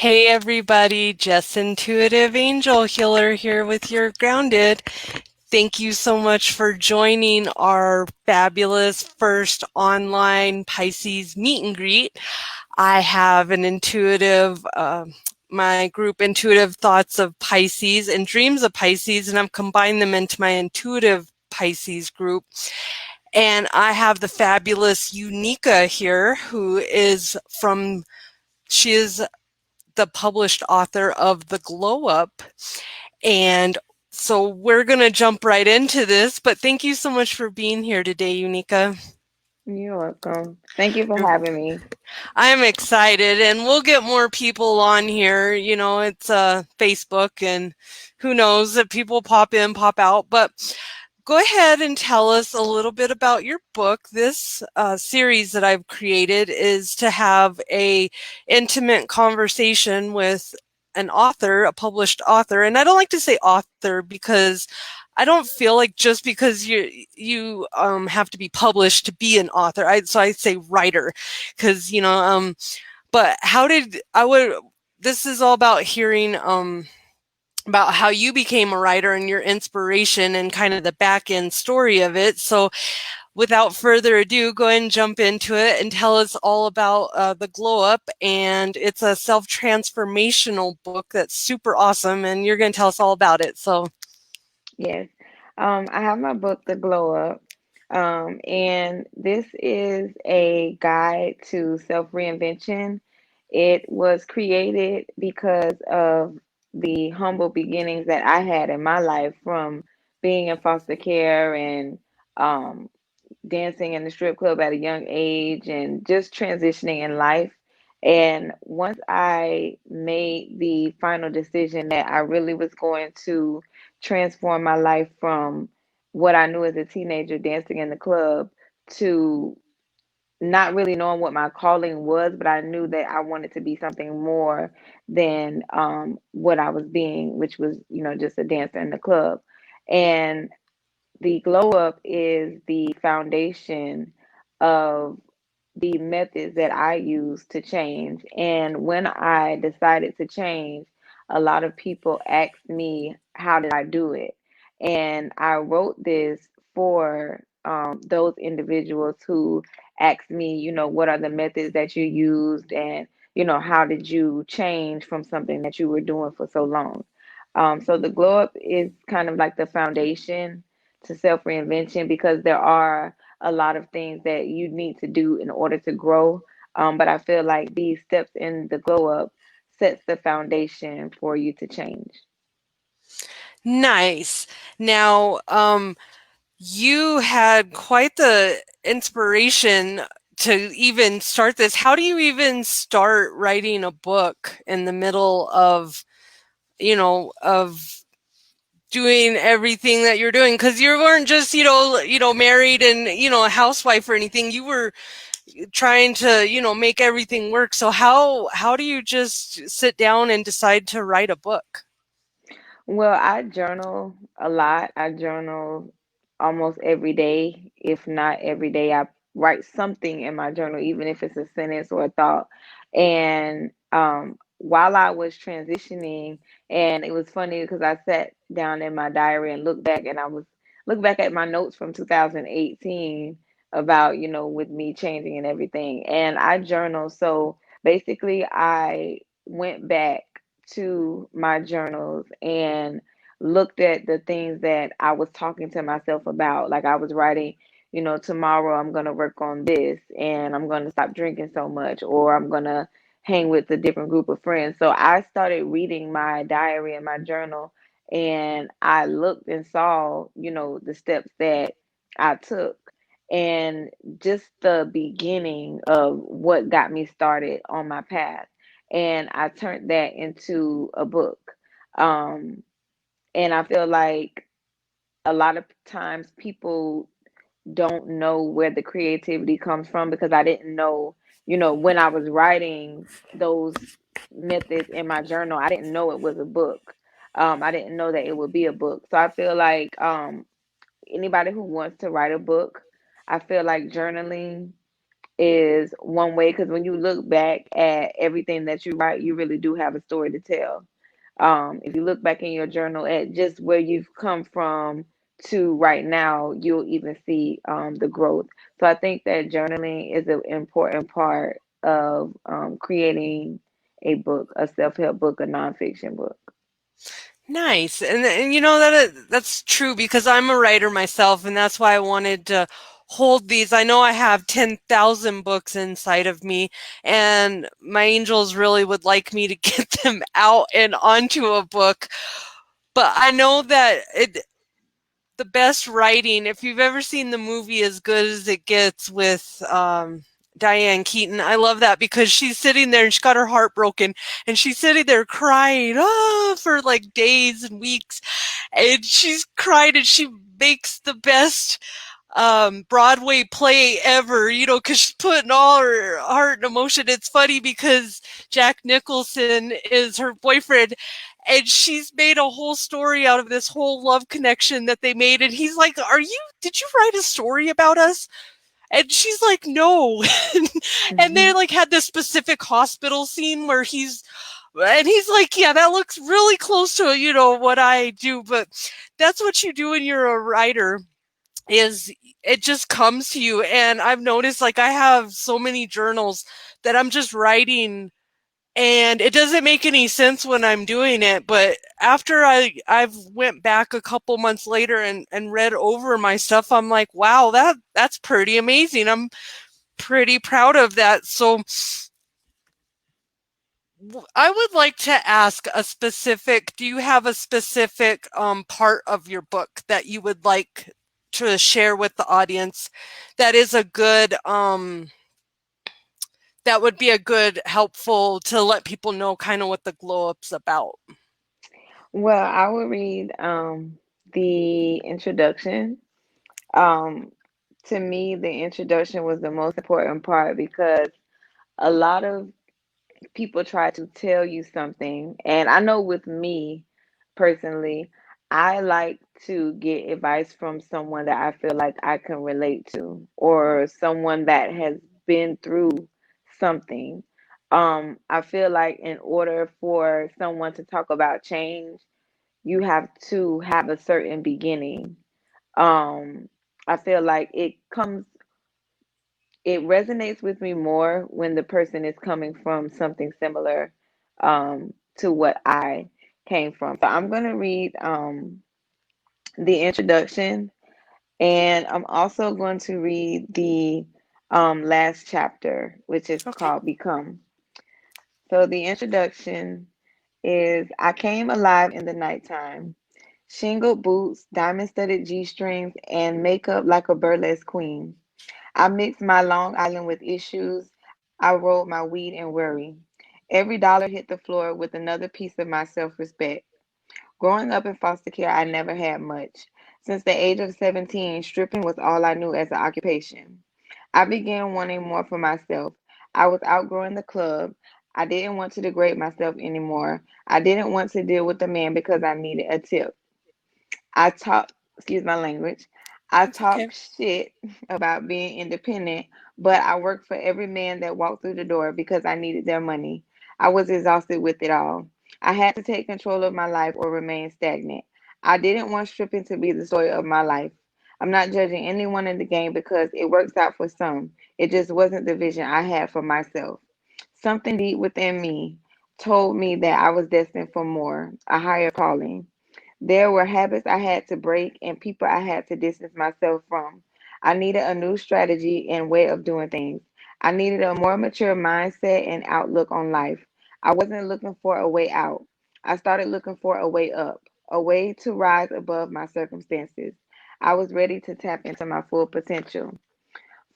Hey everybody, Jess Intuitive Angel Healer here with your Grounded. Thank you so much for joining our fabulous first online Pisces meet and greet. I have an my group Intuitive Thoughts of Pisces and Dreams of Pisces, and I've combined them into my Intuitive Pisces group. And I have the fabulous Unica here, she is the published author of The Glow Up. And so we're going to jump right into this, but thank you so much for being here today, Unica. You're welcome. Thank you for having me. I'm excited, and we'll get more people on here. You know, it's Facebook, and who knows if people pop in, pop out. But go ahead and tell us a little bit about your book. This series that I've created is to have a intimate conversation with an author, a published author. And I don't like to say author because I don't feel like just because you have to be published to be an author. So I say writer because but how did I would this is all about hearing about how you became a writer and your inspiration and kind of the back end story of it. So without further ado, go ahead and jump into it and tell us all about The Glow Up. And it's a self-transformational book that's super awesome, and you're going to tell us all about it. So Yes. I have my book, The Glow Up, and this is a guide to self-reinvention. It was created because of the humble beginnings that I had in my life from being in foster care and um, dancing in the strip club at a young age and just transitioning in life. And once I made the final decision that I really was going to transform my life from what I knew as a teenager dancing in the club to not really knowing what my calling was, but I knew that I wanted to be something more than what I was being, which was, just a dancer in the club. And the glow up is the foundation of the methods that I use to change. And when I decided to change, a lot of people asked me, how did I do it? And I wrote this for those individuals who asked me, what are the methods that you used? And, how did you change from something that you were doing for so long? So the glow up is kind of like the foundation to self reinvention because there are a lot of things that you need to do in order to grow. But I feel like these steps in the glow up sets the foundation for you to change. nice. Now, you had quite the inspiration to even start this. How do you even start writing a book in the middle of doing everything that you're doing? Because you weren't just, married and, a housewife or anything. You were trying to, make everything work. So how do you just sit down and decide to write a book? Well, I journal a lot. I journal almost every day. If not every day, I write something in my journal, even if it's a sentence or a thought. And while I was transitioning, and it was funny because I sat down in my diary and looked back, and I was look back at my notes from 2018 about, with me changing and everything. And I journal. So basically, I went back to my journals and looked at the things that I was talking to myself about. Like I was writing, tomorrow I'm going to work on this and I'm going to stop drinking so much, or I'm going to hang with a different group of friends. So I started reading my diary and my journal, and I looked and saw, the steps that I took. And just the beginning of what got me started on my path, and I turned that into a book. Um, and I feel like a lot of times people don't know where the creativity comes from because I didn't know, when I was writing those methods in my journal, I didn't know it was a book. I didn't know that it would be a book. So I feel like anybody who wants to write a book, I feel like journaling is one way, because when you look back at everything that you write, you really do have a story to tell. If you look back in your journal at just where you've come from to right now, you'll even see the growth. So I think that journaling is an important part of creating a book, a self-help book, a nonfiction book. Nice. And you know that's true because I'm a writer myself and that's why I wanted to hold these. I know I have 10,000 books inside of me and my angels really would like me to get them out and onto a book. But I know that the best writing, if you've ever seen the movie As Good as It Gets with Diane Keaton, I love that because she's sitting there and she's got her heart broken and she's sitting there crying for like days and weeks. And she's cried and she makes the best Broadway play ever, you know, because she's putting all her heart and emotion. It's funny because Jack Nicholson is her boyfriend, and she's made a whole story out of this whole love connection that they made. And he's like, did you write a story about us? And she's like, no. And they Mhm. like had this specific hospital scene where and he's like, yeah, that looks really close to, you know, what I do. But that's what you do when you're a writer is it just comes to you. And I've noticed like I have so many journals that I'm just writing and it doesn't make any sense when I'm doing it, but after I've went back a couple months later and read over my stuff, I'm like, wow, that's pretty amazing. I'm pretty proud of that. So I would like to ask a specific, do you have a specific part of your book that you would like to share with the audience that is a good that would be a good helpful to let people know kind of what the glow up's about? Well, I will read the introduction. Um, to me, the introduction was the most important part because a lot of people try to tell you something. And I know with me personally, I like to get advice from someone that I feel like I can relate to or someone that has been through something. I feel like in order for someone to talk about change, you have to have a certain beginning. Um, I feel like it resonates with me more when the person is coming from something similar to what I came from. So I'm going to read the introduction, and I'm also going to read the last chapter, which is Okay. called Become. So the introduction is: I came alive in the nighttime, shingled boots, diamond studded G strings, and makeup like a burlesque queen. I mixed my Long Island with issues. I rolled my weed and worry. Every dollar hit the floor with another piece of my self respect. Growing up in foster care, I never had much. Since the age of 17, stripping was all I knew as an occupation. I began wanting more for myself. I was outgrowing the club. I didn't want to degrade myself anymore. I didn't want to deal with a man because I needed a tip. I talk, excuse my language, I That's okay. talk shit about being independent, but I worked for every man that walked through the door because I needed their money. I was exhausted with it all. I had to take control of my life or remain stagnant. I didn't want stripping to be the story of my life. I'm not judging anyone in the game because it works out for some. It just wasn't the vision I had for myself. Something deep within me told me that I was destined for more, a higher calling. There were habits I had to break and people I had to distance myself from. I needed a new strategy and way of doing things. I needed a more mature mindset and outlook on life. I wasn't looking for a way out. I started looking for a way up, a way to rise above my circumstances. I was ready to tap into my full potential.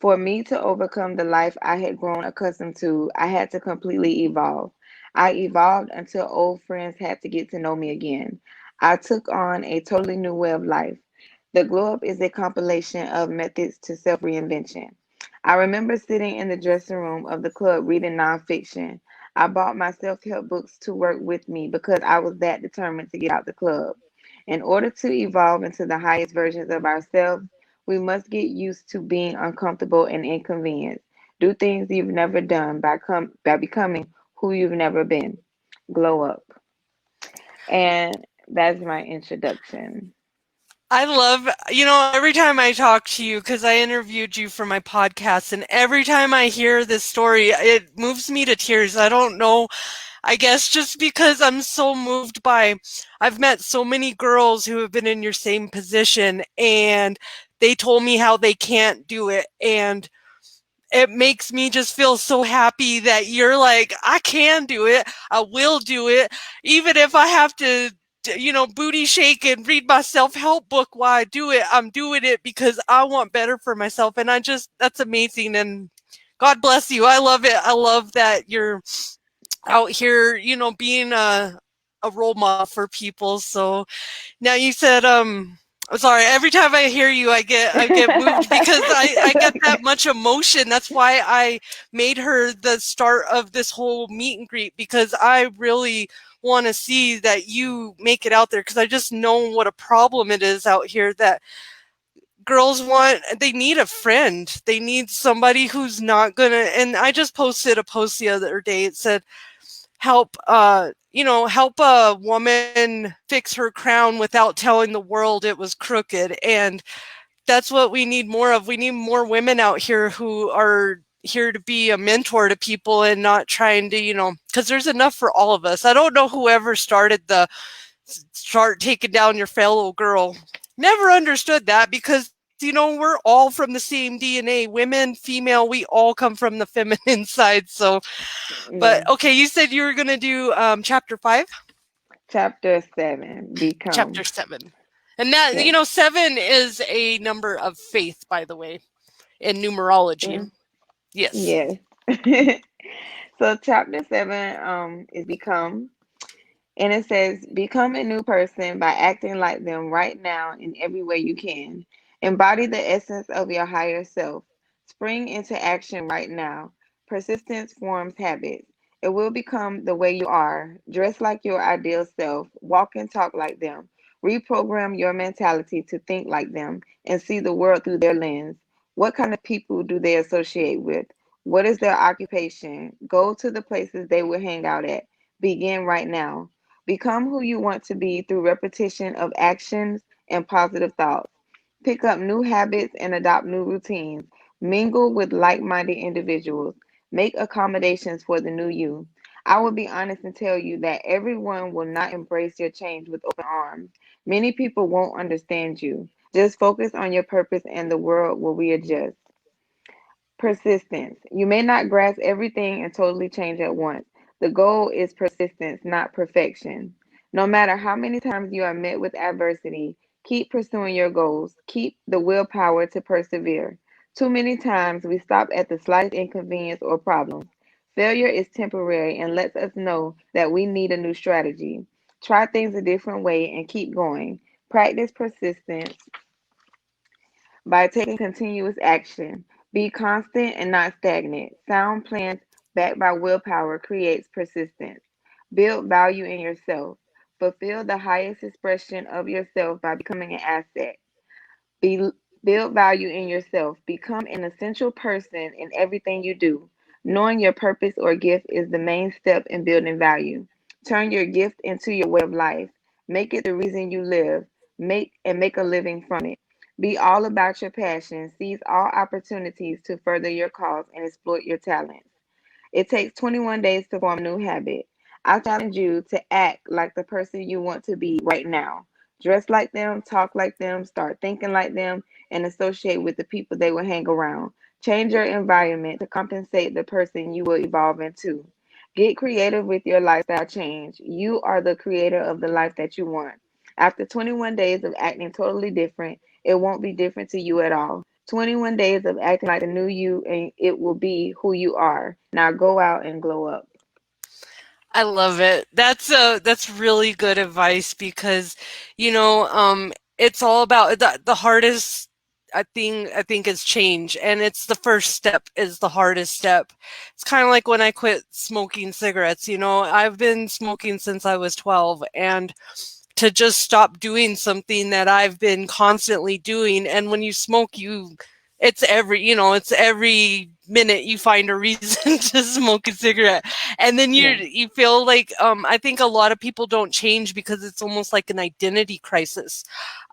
For me to overcome the life I had grown accustomed to, I had to completely evolve. I evolved until old friends had to get to know me again. I took on a totally new way of life. The Glow Up is a compilation of methods to self reinvention. I remember sitting in the dressing room of the club reading nonfiction. I bought my self help books to work with me because I was that determined to get out the club. In order to evolve into the highest versions of ourselves, we must get used to being uncomfortable and inconvenienced. Do things you've never done by becoming who you've never been. Glow up. And that's my introduction. I love, every time I talk to you, because I interviewed you for my podcast, and every time I hear this story, it moves me to tears. I don't know. I guess just because I'm so moved by, I've met so many girls who have been in your same position, and they told me how they can't do it. And it makes me just feel so happy that you're like, I can do it. I will do it. Even if I have to, booty shake and read my self-help book while I do it, I'm doing it because I want better for myself. And that's amazing. And God bless you. I love it. I love that you're out here, being a role model for people. So now you said, I'm sorry, every time I hear you, I get moved because I It's get that okay. much emotion. That's why I made her the start of this whole meet and greet, because I really want to see that you make it out there, because I just know what a problem it is out here, that they need a friend. They need somebody who's not gonna, and I just posted a post the other day. It said, help a woman fix her crown without telling the world it was crooked. And that's what we need more of. We need more women out here who are here to be a mentor to people and not trying to, because there's enough for all of us. I don't know whoever started the start taking down your fellow girl. Never understood that, because we're all from the same DNA. Women, female, we all come from the feminine side. So, but Yeah. okay, you said you were going to do chapter 5? Chapter 7, Chapter Become. 7. And that, Yes. 7 is a number of faith, by the way, in numerology. Mm, Yes. yes. So chapter 7 is Become. And it says, become a new person by acting like them right now in every way you can. Embody the essence of your higher self. Spring into action right now. Persistence forms habits. It will become the way you are. Dress like your ideal self. Walk and talk like them. Reprogram your mentality to think like them and see the world through their lens. What kind of people do they associate with? What is their occupation? Go to the places they will hang out at. Begin right now. Become who you want to be through repetition of actions and positive thoughts. Pick up new habits and adopt new routines. Mingle with like minded individuals. Make accommodations for the new you. I will be honest and tell you that everyone will not embrace your change with open arms. Many people won't understand you. Just focus on your purpose and the world will readjust. Persistence. You may not grasp everything and totally change at once. The goal is persistence, not perfection. No matter how many times you are met with adversity, keep pursuing your goals. Keep the willpower to persevere. Too many times we stop at the slightest inconvenience or problem. Failure is temporary and lets us know that we need a new strategy. Try things a different way and keep going. Practice persistence by taking continuous action. Be constant and not stagnant. Sound plans backed by willpower creates persistence. Build value in yourself. Fulfill the highest expression of yourself by becoming an asset. Be, build value in yourself. Become an essential person in everything you do. Knowing your purpose or gift is the main step in building value. Turn your gift into your way of life. Make it the reason you live. Make a living from it. Be all about your passion. Seize all opportunities to further your cause and exploit your talents. It takes 21 days to form a new habit. I challenge you to act like the person you want to be right now. Dress like them, talk like them, start thinking like them, and associate with the people they will hang around. Change your environment to compensate the person you will evolve into. Get creative with your lifestyle change. You are the creator of the life that you want. After 21 days of acting totally different, it won't be different to you at all. 21 days of acting like the new you, and it will be who you are. Now go out and glow up. I love it. That's really good advice, because it's all about the hardest, I think is change, and it's the first step is the hardest step. It's kind of like when I quit smoking cigarettes. I've been smoking since I was 12, and to just stop doing something that I've been constantly doing. And when you smoke, it's every minute you find a reason to smoke a cigarette, and then Yeah. you feel like, I think a lot of people don't change because it's almost like an identity crisis.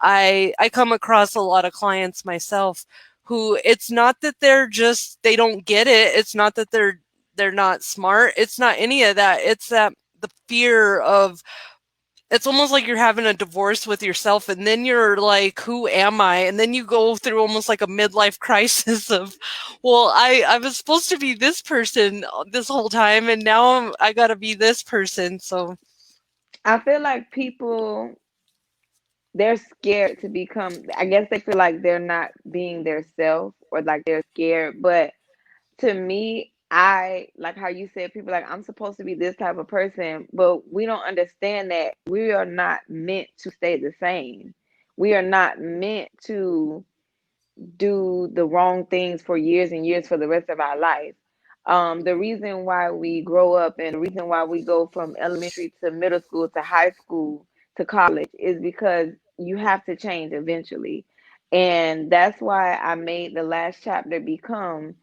I come across a lot of clients myself who, it's not that they don't get it, it's not that they're not smart, it's not any of that, it's that the fear of, it's almost like you're having a divorce with yourself, and then you're like, who am I? And then you go through almost like a midlife crisis of, well, I was supposed to be this person this whole time, and now I gotta be this person. So I feel like people, they're scared to become, I guess they feel like they're not being their self, or like they're scared. But to me, I like how you said, people like, I'm supposed to be this type of person, but we don't understand that we are not meant to stay the same. We are not meant to do the wrong things for years and years for the rest of our life. The reason why we grow up and the reason why we go from elementary to middle school to high school to college is because you have to change eventually. And that's why I made the last chapter become,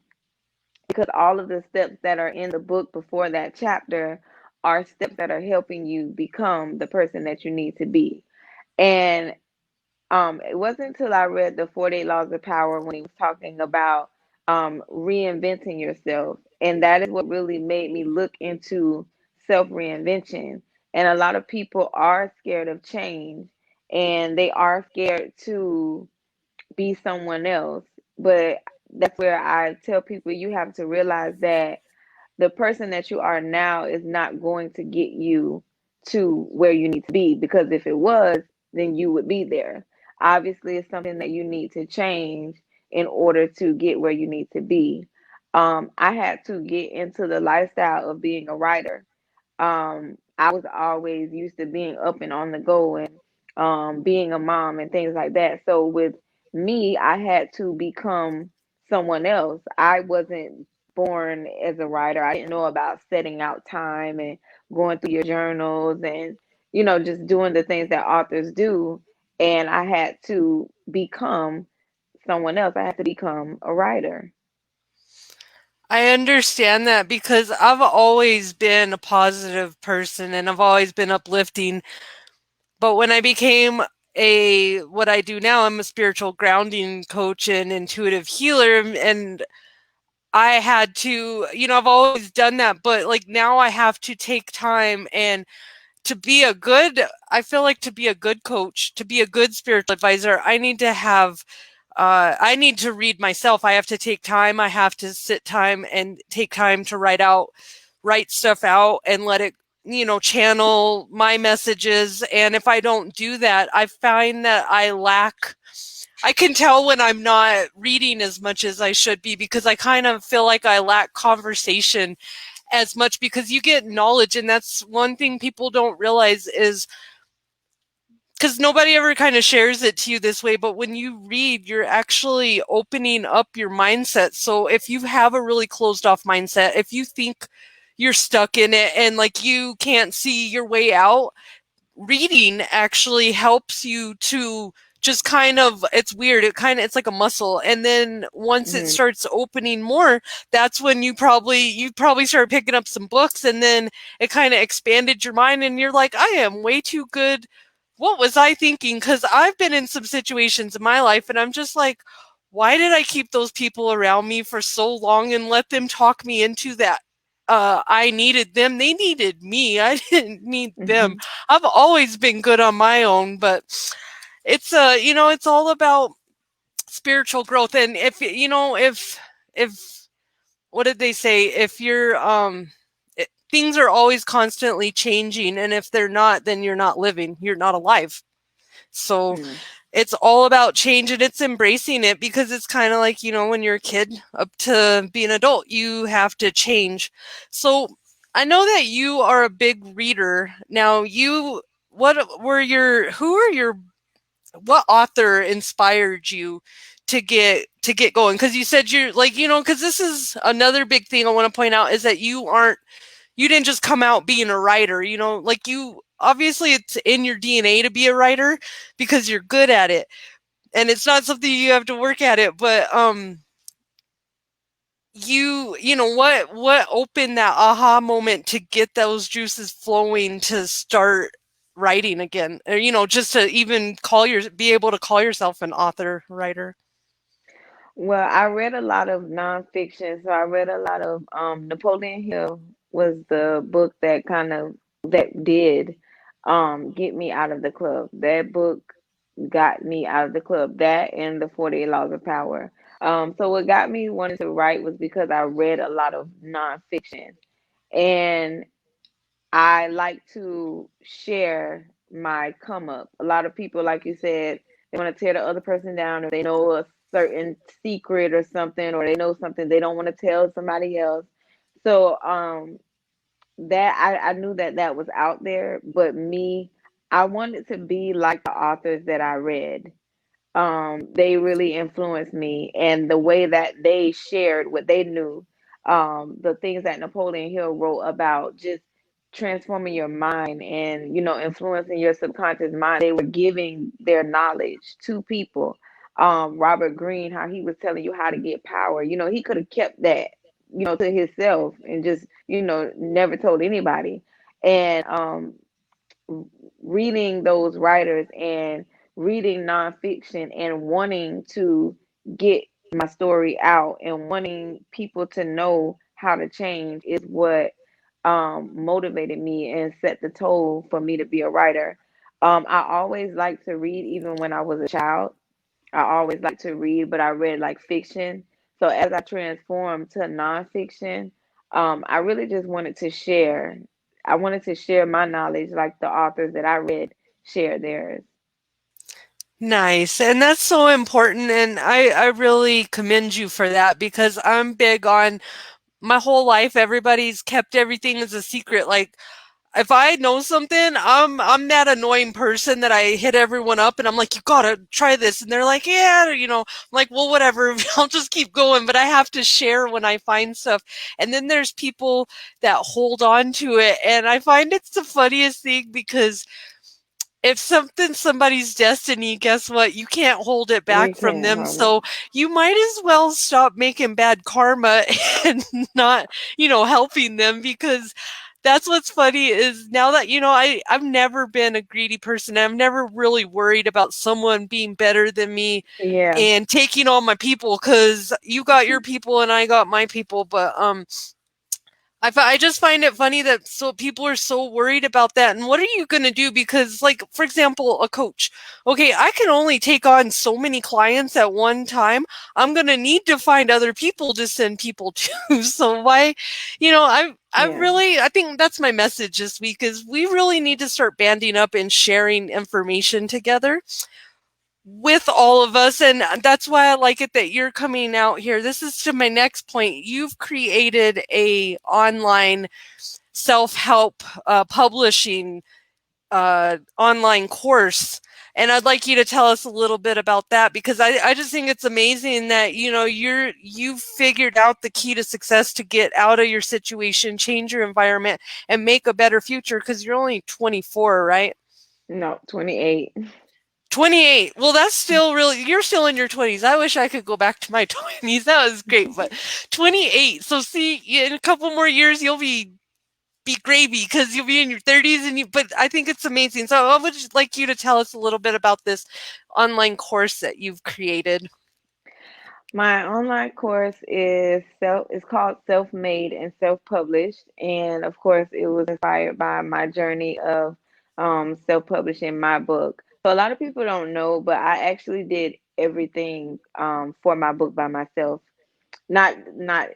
because all of the steps that are in the book before that chapter are steps that are helping you become the person that you need to be. And it wasn't until I read the 48 Laws of Power when he was talking about reinventing yourself. And that is what really made me look into self reinvention. And a lot of people are scared of change, and they are scared to be someone else. But that's where I tell people, you have to realize that the person that you are now is not going to get you to where you need to be, because if it was, then you would be there. Obviously, it's something that you need to change in order to get where you need to be. I had to get into the lifestyle of being a writer. I was always used to being up and on the go, and being a mom and things like that. So with me, I had to become someone else. I wasn't born as a writer. I didn't know about setting out time and going through your journals and, just doing the things that authors do. And I had to become someone else. I had to become a writer. I understand that because I've always been a positive person and I've always been uplifting. But when I became a what I do now, I'm a spiritual grounding coach and intuitive healer, and I had to, I've always done that, but like now I have to take time and to be a good, I feel like to be a good coach, to be a good spiritual advisor, I need to read myself. I have to take time. I have to sit time and take time to write stuff out and let it, channel my messages. And if I don't do that, I find that I can tell when I'm not reading as much as I should be because I kind of feel like I lack conversation as much because you get knowledge. And that's one thing people don't realize is because nobody ever kind of shares it to you this way, but when you read, you're actually opening up your mindset. So if you have a really closed off mindset, if you think you're stuck in it and like you can't see your way out, reading actually helps you to just kind of, it's weird, it's like a muscle, and then once it Hmm. starts opening more, that's when you probably start picking up some books, and then it kind of expanded your mind and you're like, I am way too good. What was I thinking? Because I've been in some situations in my life and I'm just like, why did I keep those people around me for so long and let them talk me into that? I needed them, they needed me, I didn't need them. Hmm. I've always been good on my own, but it's all about spiritual growth. And if what did they say? If you're things are always constantly changing, and if they're not, then you're not living. You're not alive. So Hmm. it's all about change and it's embracing it because it's kind of like, when you're a kid up to be an adult, you have to change. So I know that you are a big reader. Now, who are your, what author inspired you to get going? Because you said you're like, because this is another big thing I want to point out is that you didn't just come out being a writer, like you obviously it's in your DNA to be a writer because you're good at it and it's not something you have to work at it, but what opened that aha moment to get those juices flowing to start writing again, or just to even be able to call yourself an author writer? Well, I read a lot of nonfiction, so I read a lot of Napoleon Hill was the book that did get me out of the club. That book got me out of the club. That and the 48 Laws of Power. So what got me wanting to write was because I read a lot of nonfiction, and I like to share my come up. A lot of people, like you said, they want to tear the other person down if they know a certain secret or something, or they know something they don't want to tell somebody else. So that I knew that that was out there, but me, I wanted to be like the authors that I read. They really influenced me, and the way that they shared what they knew, the things that Napoleon Hill wrote about just transforming your mind and influencing your subconscious mind. They were giving their knowledge to people. Robert Greene, how he was telling you how to get power. He could have kept that to himself and just never told anybody. And reading those writers and reading nonfiction and wanting to get my story out and wanting people to know how to change is what motivated me and set the tone for me to be a writer. I always liked to read even when I was a child. I always liked to read, but I read like fiction. So as I transformed to nonfiction, I really just wanted to share. I wanted to share my knowledge like the authors that I read share theirs. Nice. And that's so important. And I really commend you for that because I'm big on my whole life. Everybody's kept everything as a secret. Like, if I know something, I'm that annoying person that I hit everyone up and I'm like, you gotta try this. And they're like, yeah, I'm like, well, whatever. I'll just keep going. But I have to share when I find stuff. And then there's people that hold on to it. And I find it's the funniest thing because if something's somebody's destiny, guess what? You can't hold it You back from can't them. hold it. So you might as well stop making bad karma and not, helping them because that's what's funny is now that, I've never been a greedy person. I've never really worried about someone being better than me Yeah, and taking all my people because you got your people and I got my people. But I just find it funny that people are so worried about that. And what are you going to do? Because, like, for example, a coach. Okay, I can only take on so many clients at one time. I'm going to need to find other people to send people to. So why, yeah, I think that's my message this week is we really need to start banding up and sharing information together with all of us. And that's why I like it that you're coming out here. This is to my next point. You've created a online self-help publishing online course, and I'd like you to tell us a little bit about that because I just think it's amazing that you've figured out the key to success to get out of your situation, change your environment, and make a better future because you're only 24, right? no, 28. 28. Well, that's still really, you're still in your 20s. I wish I could go back to my 20s. That was great. But 28. So see, in a couple more years, you'll be gravy because you'll be in your 30s but I think it's amazing. So I would just like you to tell us a little bit about this online course that you've created. My online course is called Self-Made and Self-Published, and of course, it was inspired by my journey of self-publishing my book. So a lot of people don't know, but I actually did everything for my book by myself. Not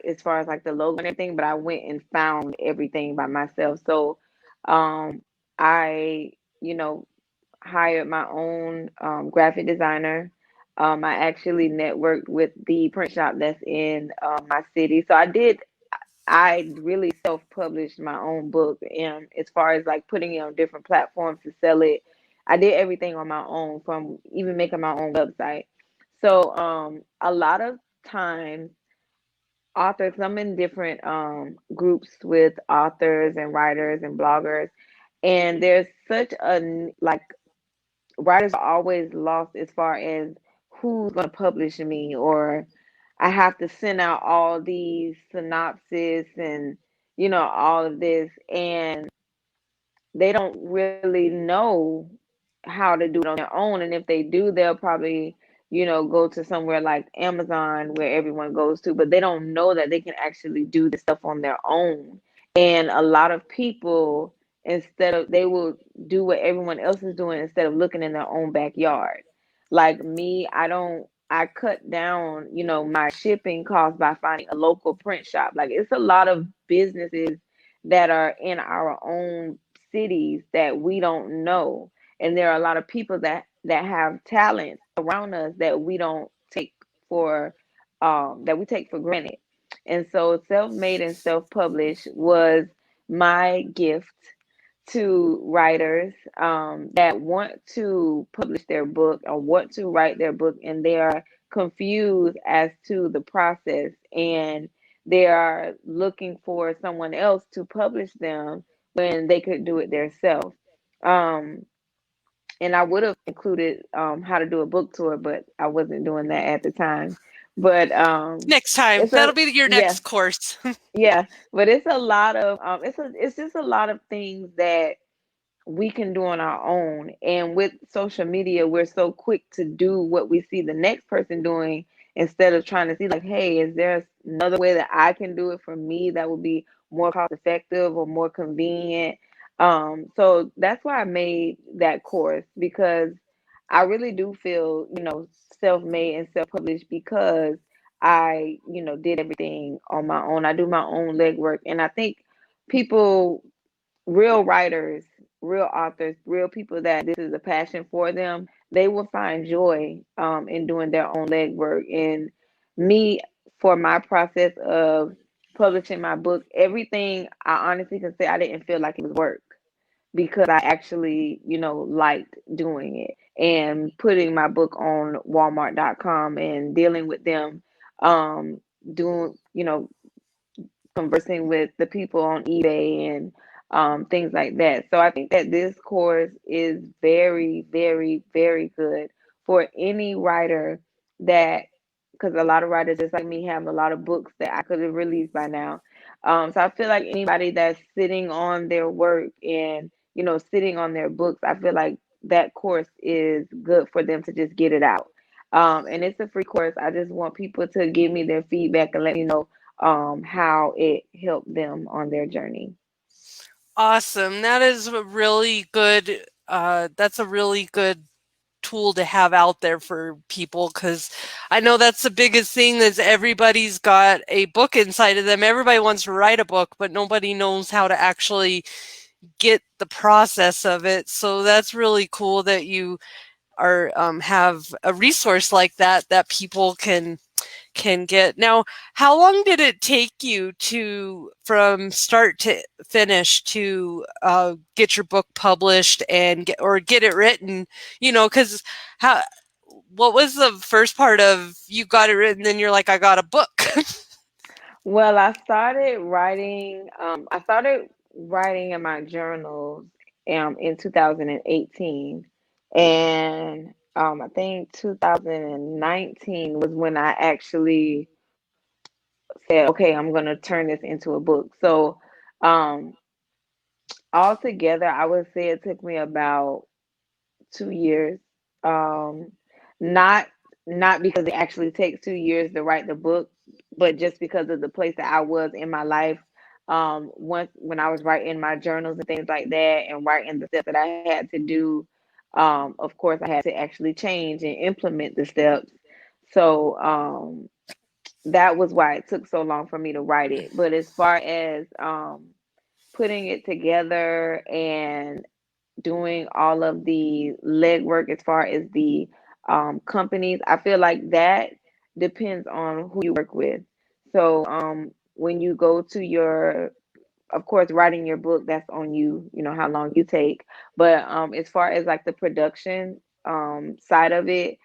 as far as like the logo and everything, but I went and found everything by myself. So um, I, you know, hired my own graphic designer. I actually networked with the print shop that's in my city. So I really self-published my own book. And as far as like putting it on different platforms to sell it, I did everything on my own from even making my own website. So a lot of times authors, I'm in different groups with authors and writers and bloggers, and there's such like writers are always lost as far as who's going to publish me or I have to send out all these synopsis and all of this, and they don't really know how to do it on their own. And if they do, they'll probably, go to somewhere like Amazon where everyone goes to, but they don't know that they can actually do this stuff on their own. And a lot of people, instead of, they will do what everyone else is doing instead of looking in their own backyard. Like me, I cut down, my shipping costs by finding a local print shop. Like it's a lot of businesses that are in our own cities that we don't know, and there are a lot of people that have talents around us that we don't take for that we take for granted. And so self-made and self-published was my gift to writers that want to publish their book or want to write their book, and they are confused as to the process, and they are looking for someone else to publish them when they could do it themselves. Um, and I would have included how to do a book tour, but I wasn't doing that at the time. But Next time. it's a That'll be your yeah, next course. yeah, but it's a lot of it's just a lot of things that we can do on our own. And with social media, we're so quick to do what we see the next person doing instead of trying to see, like, hey, is there another way that I can do it for me that would be more cost effective or more convenient? So that's why I made that course, because I really do feel, self-made and self-published because I, did everything on my own. I do my own legwork. And I think people, real writers, real authors, real people that this is a passion for them, they will find joy in doing their own legwork. And me, for my process of publishing my book, everything I honestly can say I didn't feel like it was work because I actually, liked doing it and putting my book on Walmart.com and dealing with them, doing, conversing with the people on eBay and things like that. So I think that this course is very, very, very good for any writer that, because a lot of writers just like me have a lot of books that I could have released by now. So I feel like anybody that's sitting on their work and, sitting on their books, I feel like that course is good for them to just get it out. And it's a free course. I just want people to give me their feedback and let me know how it helped them on their journey. Awesome. That is a really good that's a really good tool to have out there for people, because I know that's the biggest thing is everybody's got a book inside of them. Everybody wants to write a book, but nobody knows how to actually get the process of it. So that's really cool that you are have a resource like that that people can get. Now, how long did it take you to from start to finish to get your book published and get it written? Because how what was the first part of you got it written, then you're like, I got a book? Well, I started writing in my journals in 2018. And I think 2019 was when I actually said, okay, I'm going to turn this into a book. So um, altogether, I would say it took me about 2 years. Um, not not because it actually takes 2 years to write the book, but just because of the place that I was in my life. Once when I was writing my journals and things like that, and writing the steps that I had to do, of course I had to actually change and implement the steps. So that was why it took so long for me to write it. But as far as putting it together and doing all of the legwork as far as the companies, I feel like that depends on who you work with. So when you go to your, of course, writing your book, that's on you, how long you take. But as far as like the production side of it,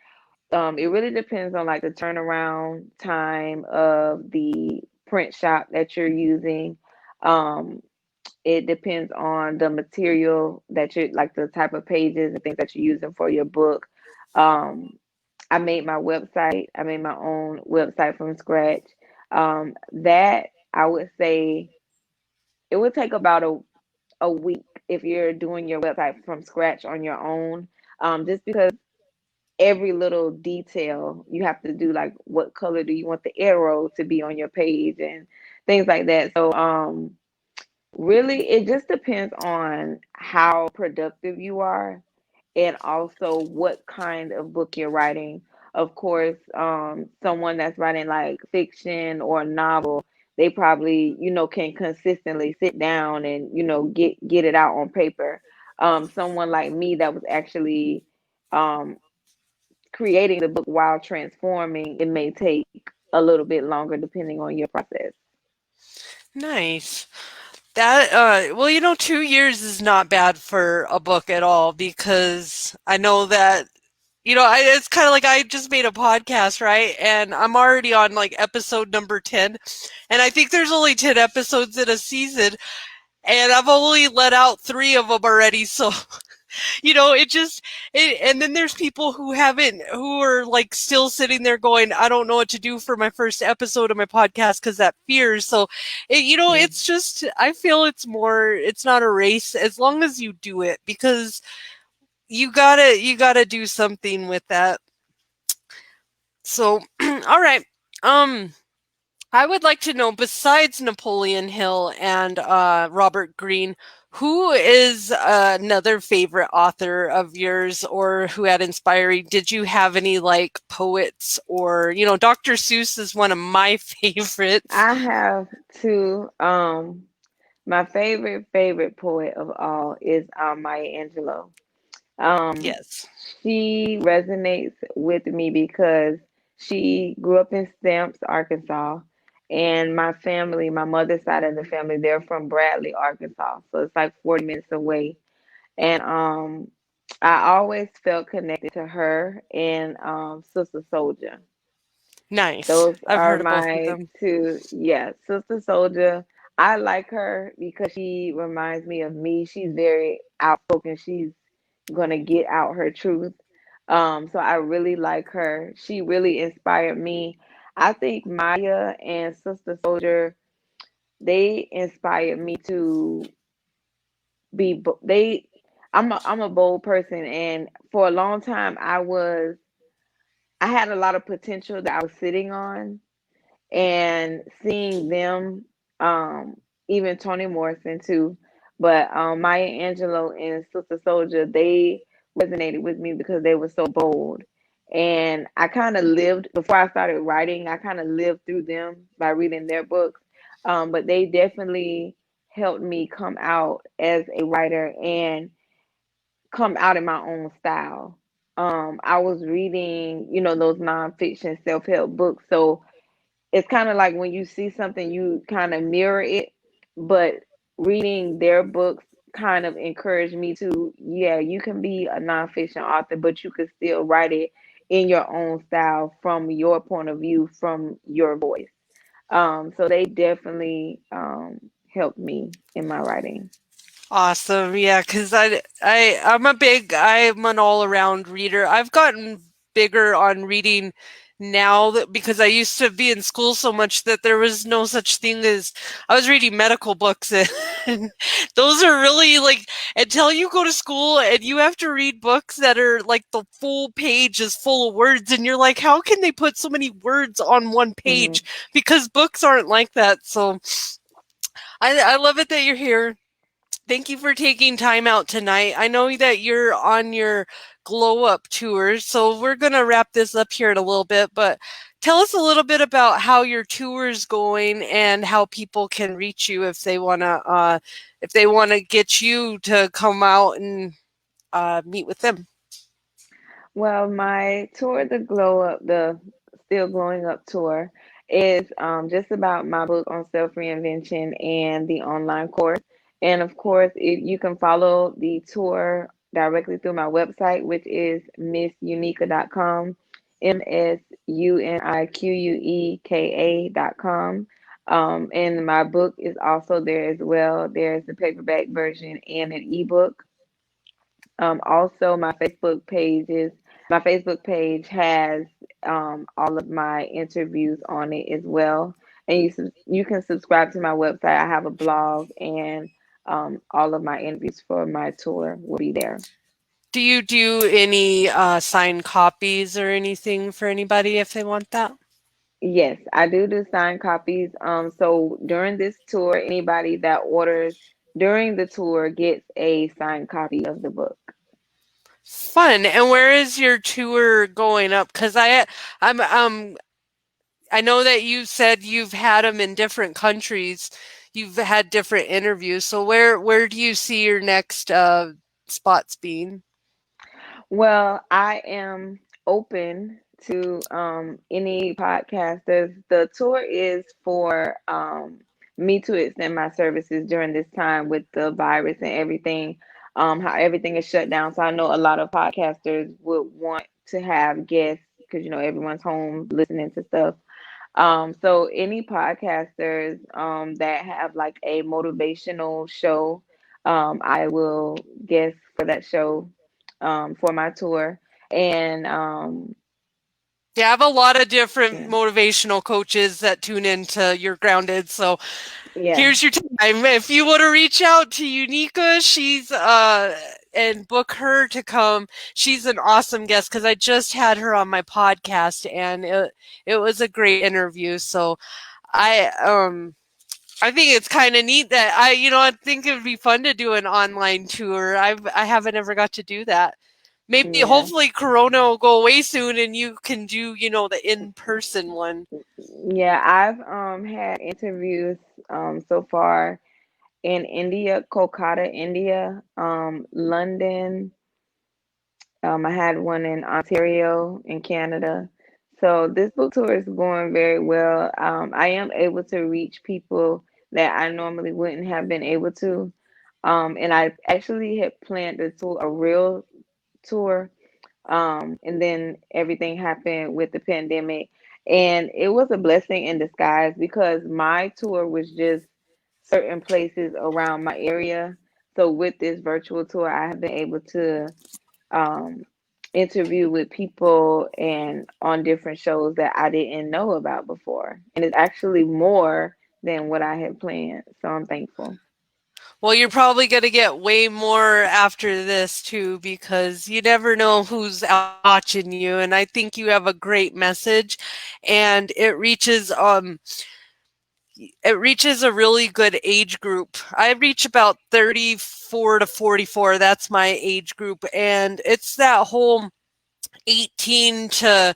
it really depends on like the turnaround time of the print shop that you're using. Um, it depends on the material that you're, like the type of pages and things that you're using for your book. Um, I made my website. I made my own website from scratch. That I would say it would take about a week if you're doing your website from scratch on your own. Just because every little detail you have to do, like what color do you want the arrow to be on your page and things like that. So really, it just depends on how productive you are and also what kind of book you're writing. Of course, someone that's writing like fiction or a novel, they probably, can consistently sit down and, get it out on paper. Someone like me that was actually um, creating the book while transforming, it may take a little bit longer depending on your process. Nice. That well, 2 years is not bad for a book at all because I know that it's kind of like I just made a podcast, right? And I'm already on like episode number 10, and I think there's only 10 episodes in a season, and I've only let out 3 of them already. So it just and then there's people who are like still sitting there going, I don't know what to do for my first episode of my podcast because that fears. So Mm. it's just, I feel it's not a race as long as you do it, because you gotta do something with that. So all right. um I would like to know, besides Napoleon Hill and Robert Greene, who is another favorite author of yours, or who had inspired you? Did you have any like poets, or Dr. Seuss is one of my favorites. I have two. My favorite poet of all is Maya Angelou. Um, Yes, she resonates with me because she grew up in Stamps, Arkansas, and my family, my mother's side of the family, they're from Bradley, Arkansas, so it's like 40 minutes away. And I always felt connected to her and Sister Soldier. nice. Those I've are heard of both of my them. two. Yeah, Sister Soldier. I like her because she reminds me of me. She's very outspoken. She's gonna get out her truth. So I really like her. She really inspired me. I think Maya and Sister Soldier, they inspired me to they. I'm a bold person, and for a long time I had a lot of potential that I was sitting on, and seeing them, even Toni Morrison too, but Maya Angelou and Sister Soldier, they resonated with me because they were so bold. And I kind of lived, before I started writing, I kind of lived through them by reading their books. But they definitely helped me come out as a writer and come out in my own style. I was reading, those nonfiction self help books. So it's kind of like when you see something, you kind of mirror it, but reading their books kind of encouraged me to, yeah, you can be a nonfiction author, but you can still write it in your own style, from your point of view, from your voice. So they definitely helped me in my writing. Awesome. Yeah, because I'm an all around reader. I've gotten bigger on reading now, because I used to be in school so much that there was no such thing as, I was reading medical books, and those are really like, until you go to school and you have to read books that are like the full page is full of words, and you're like, how can they put so many words on one Hmm. page? Because books aren't like that. So I love it that you're here. Thank you for taking time out tonight. I know that you're on your glow up tour, so we're going to wrap this up here in a little bit, but tell us a little bit about how your tour is going and how people can reach you if they want to get you to come out and meet with them. Well, my tour, the Glow Up, the Still Glowing Up tour, is just about my book on self reinvention and the online course. And of course, if you can follow the tour directly through my website, which is missunica.com, MSUNIQUEKA.com. And my book is also there as well. There's the paperback version and an ebook. Also, my Facebook page is My Facebook page has all of my interviews on it as well. And you can subscribe to my website. I have a blog, and all of my interviews for my tour will be there. Do you do any signed copies or anything for anybody if they want that? Yes, I do signed copies. So during this tour, anybody that orders during the tour gets a signed copy of the book. Fun. And where is your tour going up? Because I'm I know that you said you've had them in different countries. You've had different interviews. So where do you see your next spots being? Well, I am open to any podcasters. The tour is for me to extend my services during this time with the virus and everything, how everything is shut down. So I know a lot of podcasters would want to have guests because everyone's home listening to stuff. So any podcasters that have like a motivational show, I will guest for that show for my tour. And Yeah, I have a lot of different yeah, motivational coaches that tune into You're Grounded. So yeah, here's your time. If you want to reach out to Unica, she's and book her to come. She's an awesome guest because I just had her on my podcast and it was a great interview. So I I think it's kind of neat that I think it would be fun to do an online tour. I haven't ever got to do that. Maybe yeah, hopefully Corona will go away soon and you can do the in-person one. yeah. I've had interviews so far in India, Kolkata, India, London. I had one in Ontario in Canada. So this book tour is going very well. I am able to reach people that I normally wouldn't have been able to. And I actually had planned a real tour. And then everything happened with the pandemic. And it was a blessing in disguise because my tour was just certain places around my area. So with this virtual tour, I have been able to um, interview with people and on different shows that I didn't know about before. And it's actually more than what I had planned. So I'm thankful. Well, you're probably going to get way more after this too because you never know who's out watching you and I think you have a great message and it reaches a really good age group. I reach about 34 to 44. That's my age group and it's that whole 18 to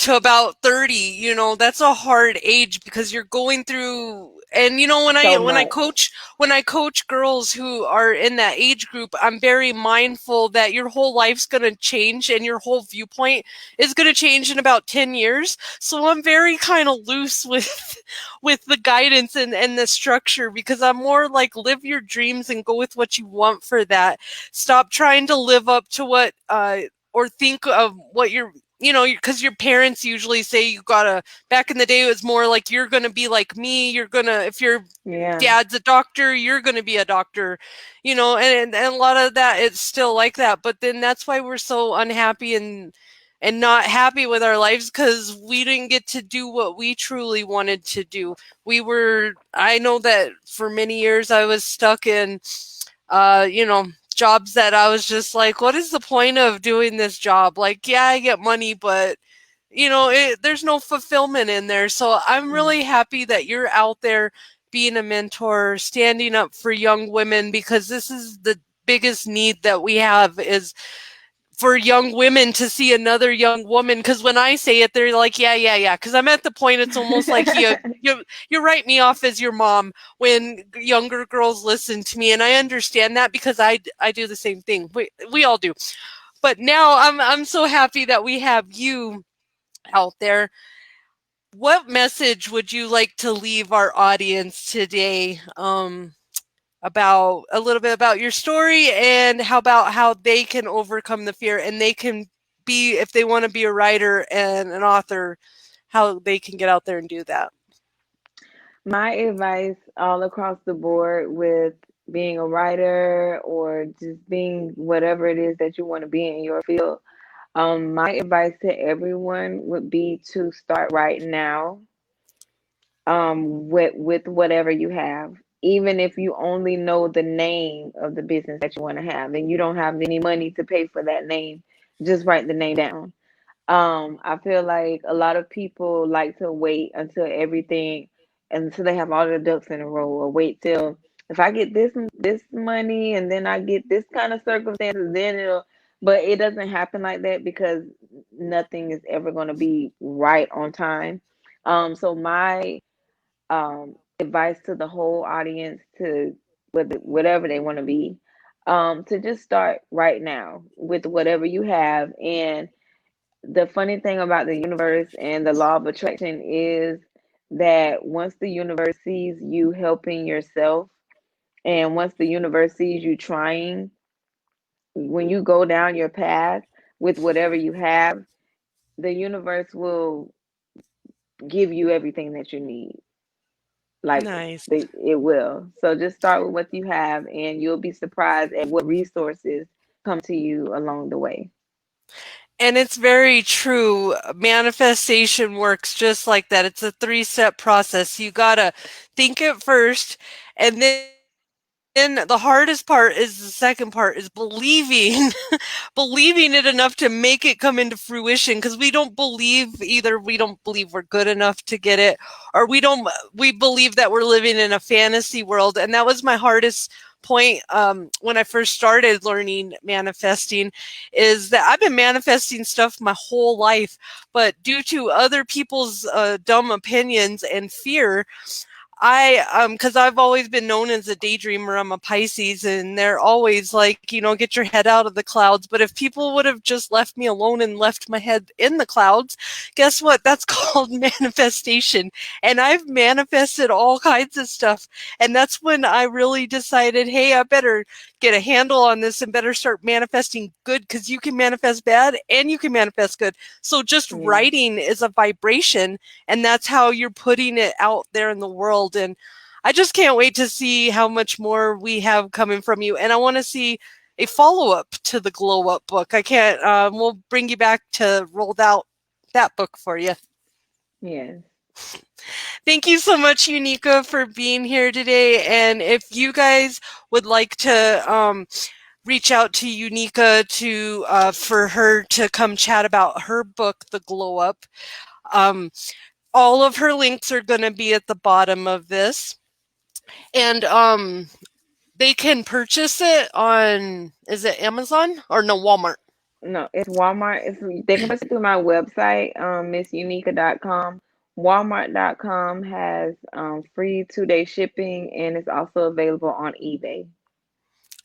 about 30. That's a hard age because you're going through, and when i So when i much. coach when I coach girls who are in that age group, I'm very mindful that your whole life's going to change and your whole viewpoint is going to change in about 10 years. So I'm very kind of loose with with the guidance and the structure because I'm more like live your dreams and go with what you want for that. Stop trying to live up to what or think of what because your parents usually say you gotta, back in the day, it was more like you're gonna be like me, if your Yeah. dad's a doctor, you're gonna be a doctor, and a lot of that, it's still like that. But then that's why we're so unhappy and not happy with our lives because we didn't get to do what we truly wanted to do. I know that for many years I was stuck in jobs that I was just like, what is the point of doing this job? Like, yeah, I get money, but there's no fulfillment in there. So I'm Mm. really happy that you're out there being a mentor, standing up for young women because this is the biggest need that we have is for young women to see another young woman. Because when I say it, they're like, yeah, yeah, yeah. Because I'm at the point, it's almost like you write me off as your mom when younger girls listen to me, and I understand that because I do the same thing. We all do. But now I'm so happy that we have you out there. What message would you like to leave our audience today? About a little bit about your story and how they can overcome the fear and they can be, if they want to be a writer and an author, how they can get out there and do that. My advice all across the board with being a writer or just being whatever it is that you want to be in your field, My advice to everyone would be to start right now, with whatever you have. Even if you only know the name of the business that you want to have and you don't have any money to pay for that name, just write the name down. I feel like a lot of people like to wait until everything, until they have all their ducks in a row, or wait till if I get this money and then I get this kind of circumstances, then it'll. But it doesn't happen like that because nothing is ever going to be right on time. So my advice to the whole audience, to whatever they want to be, to just start right now with whatever you have. And the funny thing about the universe and the law of attraction is that once the universe sees you helping yourself, and once the universe sees you trying, when you go down your path with whatever you have, the universe will give you everything that you need. Like Nice. it will. So just start with what you have, and you'll be surprised at what resources come to you along the way. And it's very true. Manifestation works just like that. It's a three-step process. You gotta think it first, and then the hardest part is the second part is believing, believing it enough to make it come into fruition. Because we don't believe either we don't believe we're good enough to get it, or we believe that we're living in a fantasy world. And that was my hardest point when I first started learning manifesting, is that I've been manifesting stuff my whole life, but due to other people's dumb opinions and fear, because I've always been known as a daydreamer. I'm a Pisces, and they're always like, get your head out of the clouds. But if people would have just left me alone and left my head in the clouds, guess what? That's called manifestation. And I've manifested all kinds of stuff. And that's when I really decided, hey, I better get a handle on this and better start manifesting good, because you can manifest bad and you can manifest good. So just Yeah. writing is a vibration, and that's how you're putting it out there in the world. And I just can't wait to see how much more we have coming from you. And I want to see a follow-up to the Glow Up book. I can't, we'll bring you back to roll out that book for you. Yes. Thank you so much, Unica, for being here today. And if you guys would like to reach out to Unica to for her to come chat about her book, The Glow Up, um, all of her links are going to be at the bottom of this. And they can purchase it on, is it Amazon or no, Walmart? No, it's Walmart. They can purchase it through my website, missunica.com. Walmart.com has free 2-day shipping, and it's also available on eBay.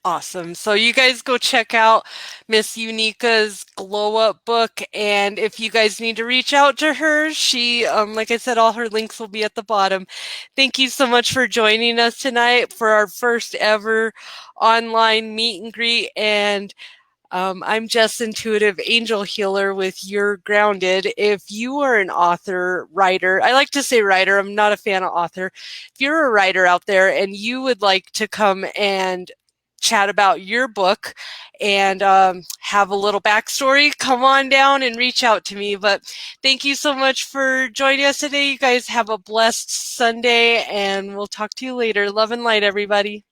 Awesome. So you guys go check out Miss Unica's Glow Up book. And if you guys need to reach out to her, she, like I said, all her links will be at the bottom. Thank you so much for joining us tonight for our first ever online meet and greet. And I'm Jess, Intuitive Angel Healer with You're Grounded. If you are an author, writer, I like to say writer, I'm not a fan of author. If you're a writer out there and you would like to come and chat about your book and have a little backstory, come on down and reach out to me. But thank you so much for joining us today. You guys have a blessed Sunday, and we'll talk to you later. Love and light, everybody.